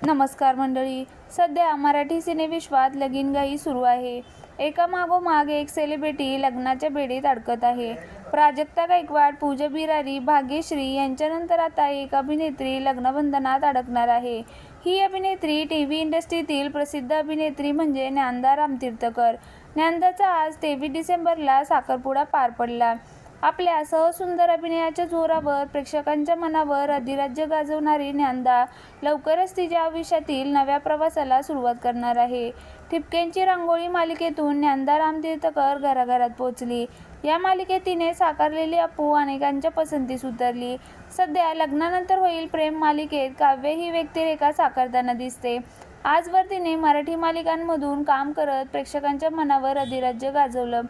नमस्कार मंडळी. सध्या मराठी सिनेविश्वात लगीनघाई सुरू आहे. एकामागोमाग एक सेलिब्रिटी लग्नाच्या बेडीत अडकत आहे. प्राजक्ता गायकवाड, पूजा बिरारी, भाग्यश्री यांच्यानंतर आता एक अभिनेत्री लग्नबंधनात अडकणार आहे. ही अभिनेत्री टीव्ही इंडस्ट्रीतील प्रसिद्ध अभिनेत्री म्हणजे ज्ञानदा रामतीर्थकर. ज्ञानदाचा आज 23 डिसेंबरला साखरपुडा पार पडला. आपल्या सहसुंदर अभिनयाच्या जोरावर प्रेक्षकांच्या मनावर अधिराज्य गाजवणारी ज्ञानदा लवकरच तिच्या आयुष्यातील नव्या प्रवासाला सुरुवात करणार आहे. ठिपक्यांची रांगोळी मालिकेतून ज्ञानदा रामतीर्थकर घराघरात पोहोचली. या मालिकेत तिने साकारलेली अपू अनेकांच्या पसंतीस उतरली. सध्या लग्नानंतर होईल प्रेम मालिकेत काव्य ही व्यक्तिरेखा साकारताना दिसते. आजवर तिने मराठी मालिकांमधून काम करत प्रेक्षकांच्या मनावर अधिराज्य गाजवलं.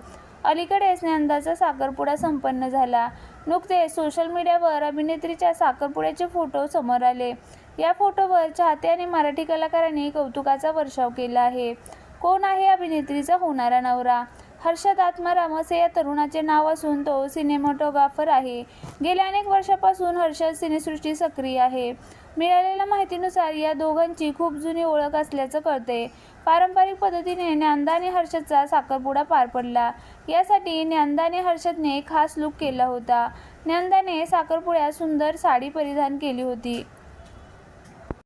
अलीकडेच ज्ञानदाचा साखरपुडा संपन्न झाला. नुकतेच सोशल मीडियावर अभिनेत्रीच्या साखरपुड्याचे फोटो समोर आले. या फोटोवर चाहते आणि मराठी कलाकारांनी कौतुकाचा वर्षाव केला आहे. कोण आहे अभिनेत्रीचा होणारा नवरा? हर्षद आत्माराम असे या तरुणाचे नाव असून तो सिनेमॅटोग्राफर आहे. गेल्या अनेक वर्षांपासून हर्षद सिनेसृष्टीत सक्रिय आहे. मिळालेल्या माहितीनुसार या दोघांची खूप जुनी ओळख असल्याचं कळते. पारंपरिक पद्धतीने ज्ञानदा आणि हर्षदचा साखरपुडा पार पडला. यासाठी ज्ञानदा आणि हर्षदने खास लूक केला होता. ज्ञानदाने साखरपुड्यात सुंदर साडी परिधान केली होती.